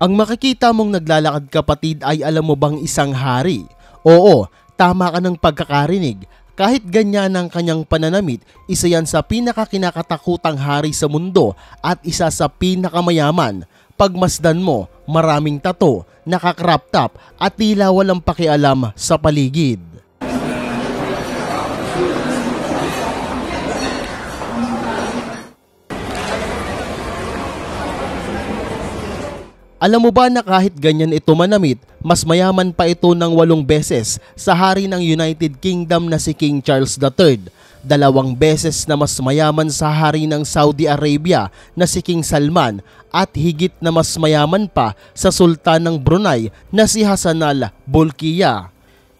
Ang makikita mong naglalakad kapatid ay alam mo bang isang hari? Oo, tama ka ng pagkakarinig. Kahit ganyan ang kanyang pananamit, isa yan sa pinakakinakatakutang hari sa mundo at isa sa pinakamayaman. Pagmasdan mo, maraming tato, nakakrop top at tila walang pakialam sa paligid. Alam mo ba na kahit ganyan ito manamit, mas mayaman pa ito ng 8 beses sa hari ng United Kingdom na si King Charles III, 2 beses na mas mayaman sa hari ng Saudi Arabia na si King Salman at higit na mas mayaman pa sa Sultan ng Brunei na si Hassan al-Bolkiah.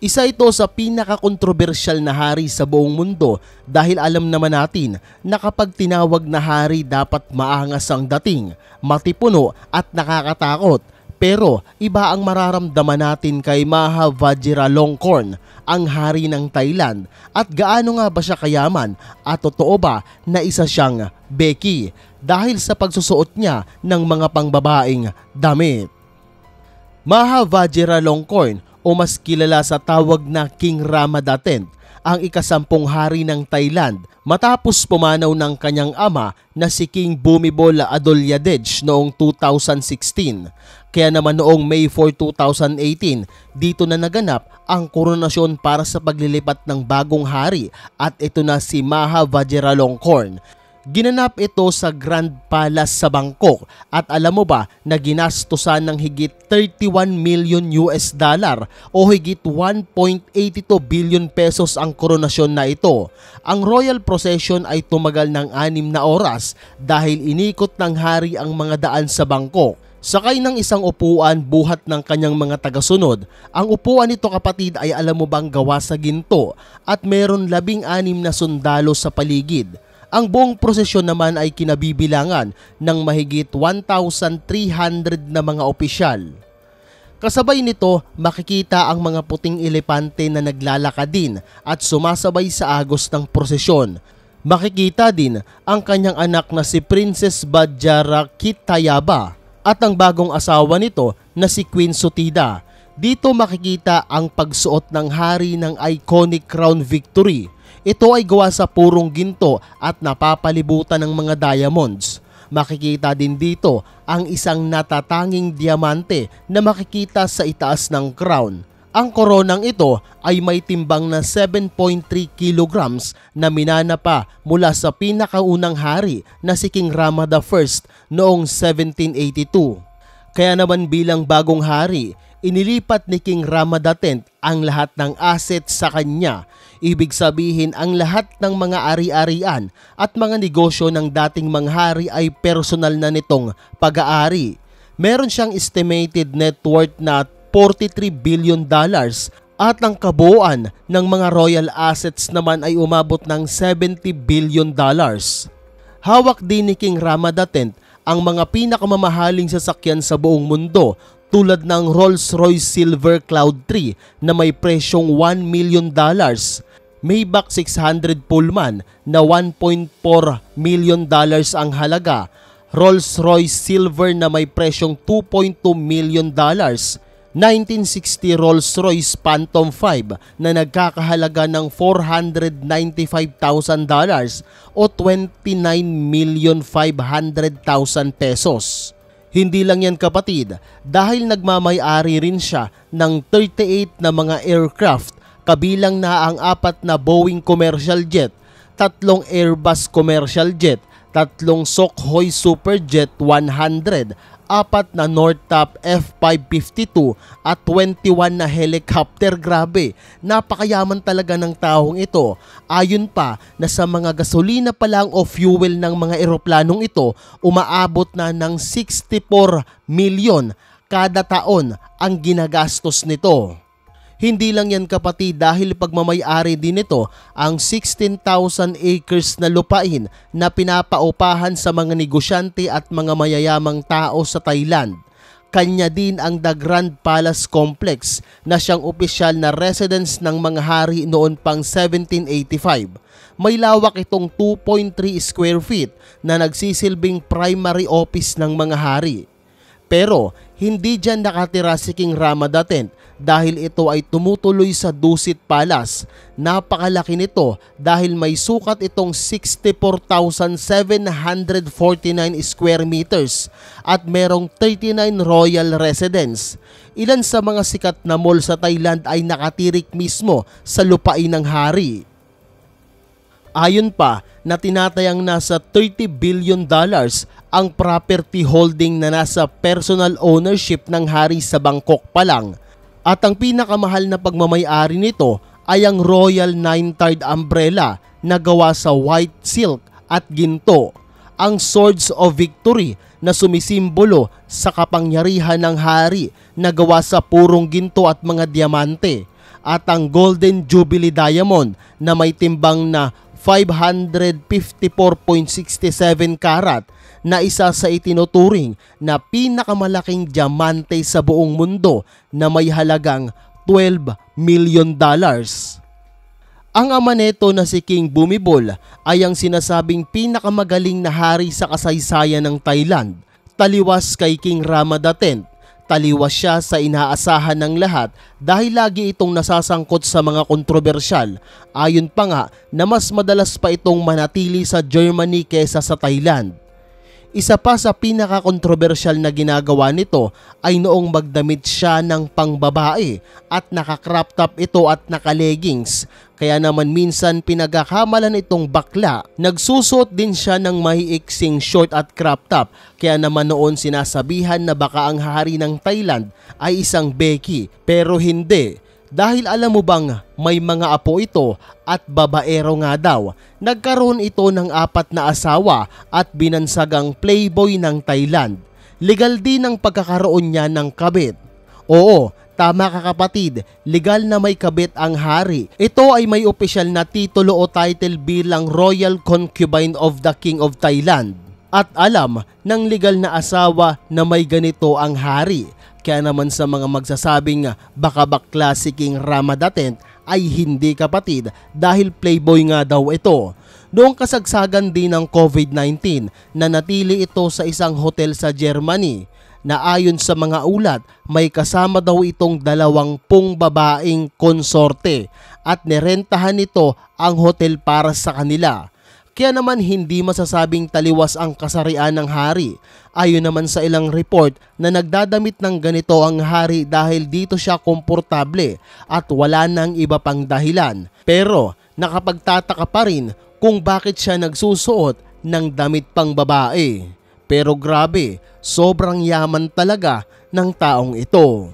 Isa ito sa pinaka-kontrobersyal na hari sa buong mundo dahil alam naman natin na kapag tinawag na hari dapat maangas ang dating, matipuno at nakakatakot. Pero iba ang mararamdaman natin kay Maha Vajiralongkorn, ang hari ng Thailand. At gaano nga ba siya kayaman at totoo ba na isa siyang beki dahil sa pagsusuot niya ng mga pangbabaeng damit? Maha Vajiralongkorn o mas kilala sa tawag na King Rama X, ang ika-10 hari ng Thailand matapos pumanaw ng kanyang ama na si King Bhumibol Adulyadej noong 2016. Kaya naman noong May 4, 2018, dito na naganap ang koronasyon para sa paglilipat ng bagong hari at ito na si Maha Vajiralongkorn. Ginanap ito sa Grand Palace sa Bangkok at alam mo ba na ginastusan ng higit 31 million US dollar o higit 1.82 billion pesos ang koronasyon na ito. Ang royal procession ay tumagal ng 6 na oras dahil inikot ng hari ang mga daan sa Bangkok. Sakay ng isang upuan buhat ng kanyang mga tagasunod. Ang upuan nito kapatid ay alam mo bang gawa sa ginto at meron 16 na sundalo sa paligid. Ang buong prosesyon naman ay kinabibilangan ng mahigit 1,300 na mga opisyal. Kasabay nito, makikita ang mga puting elepante na naglalakad din at sumasabay sa agos ng prosesyon. Makikita din ang kanyang anak na si Princess Badjarakitayaba at ang bagong asawa nito na si Queen Sotida. Dito makikita ang pagsuot ng hari ng iconic Crown Victory. Ito ay gawa sa purong ginto at napapalibutan ng mga diamonds. Makikita din dito ang isang natatanging diamante na makikita sa itaas ng crown. Ang koronang ito ay may timbang na 7.3 kilograms na minana pa mula sa pinakaunang hari na si King Rama I noong 1782. Kaya naman bilang bagong hari, inilipat ni King Rama X ang lahat ng assets sa kanya. Ibig sabihin ang lahat ng mga ari-arian at mga negosyo ng dating mga hari ay personal na nitong pag-aari. Meron siyang estimated net worth na 43 billion dollars at ang kabuuan ng mga royal assets naman ay umabot ng 70 billion dollars. Hawak din ni King Rama X ang mga pinakamamahaling sasakyan sa buong mundo tulad ng Rolls-Royce Silver Cloud 3 na may presyong $1 million, Maybach 600 Pullman na $1.4 million ang halaga, Rolls-Royce Silver na may presyong $2.2 million, 1960 Rolls-Royce Phantom 5 na nagkakahalaga ng $495,000 o 29,500,000 pesos. Hindi lang yan kapatid, dahil nagmamay-ari rin siya ng 38 na mga aircraft, kabilang na ang 4 na Boeing commercial jet, 3 Airbus commercial jet, 3 Sukhoi Superjet 100, 4 na Northrop F-552 at 21 na helicopter. Grabe, napakayaman talaga ng taong ito. Ayon pa na sa mga gasolina pa lang o fuel ng mga eroplanong ito, umaabot na ng 64 milyon kada taon ang ginagastos nito. Hindi lang yan kapatid, dahil pagmamay-ari din nito ang 16,000 acres na lupain na pinapaupahan sa mga negosyante at mga mayayamang tao sa Thailand. Kanya din ang The Grand Palace Complex na siyang opisyal na residence ng mga hari noon pang 1785. May lawak itong 2.3 square feet na nagsisilbing primary office ng mga hari. Pero Hindi dyan nakatira si King Rama X dahil ito ay tumutuloy sa Dusit Palace. Napakalaki nito dahil may sukat itong 64,749 square meters at merong 39 royal residence. Ilan sa mga sikat na mall sa Thailand ay nakatirik mismo sa lupain ng hari. Ayon pa na tinatayang nasa $30 billion ang property holding na nasa personal ownership ng hari sa Bangkok pa lang. At ang pinakamahal na pagmamay-ari nito ay ang Royal Nine-Tiered Umbrella na gawa sa white silk at ginto. Ang Swords of Victory na sumisimbolo sa kapangyarihan ng hari na gawa sa purong ginto at mga diamante. At ang Golden Jubilee Diamond na may timbang na 554.67 karat na isa sa itinuturing na pinakamalaking diamante sa buong mundo na may halagang $12 million. Ang ama nito na si King Bhumibol ay ang sinasabing pinakamagaling na hari sa kasaysayan ng Thailand. Taliwas kay King Rama X. Taliwas siya sa inaasahan ng lahat dahil lagi itong nasasangkot sa mga kontrobersyal. Ayon pa nga na mas madalas pa itong manatili sa Germany kesa sa Thailand. Isa pa sa pinaka-kontrobersyal na ginagawa nito ay noong magdamit siya ng pangbabae at naka-crop top ito at naka-leggings. Kaya naman minsan pinagkakamalan itong bakla. Nagsusuot din siya ng mahiiksing short at crop top. Kaya naman noon sinasabihan na baka ang hari ng Thailand ay isang Becky. Pero hindi. Dahil alam mo bang may mga apo ito at babaero nga daw. Nagkaroon ito ng 4 na asawa at binansagang playboy ng Thailand. Legal din ang pagkakaroon niya ng kabit. Oo, tama ka kapatid, legal na may kabit ang hari. Ito ay may opisyal na titulo o title bilang Royal Concubine of the King of Thailand. At alam ng legal na asawa na may ganito ang hari. Kaya naman sa mga magsasabing baka bakla si King Rama X ay hindi kapatid dahil playboy nga daw ito. Noong kasagsagan din ng COVID-19 na natili ito sa isang hotel sa Germany na ayon sa mga ulat may kasama daw itong 20 babaeng konsorte at nerentahan nito ang hotel para sa kanila. Kaya naman hindi masasabing taliwas ang kasarian ng hari. Ayon naman sa ilang report na nagdadamit ng ganito ang hari dahil dito siya komportable at wala nang iba pang dahilan. Pero nakapagtataka pa rin kung bakit siya nagsusuot ng damit pang babae. Pero grabe, sobrang yaman talaga ng taong ito.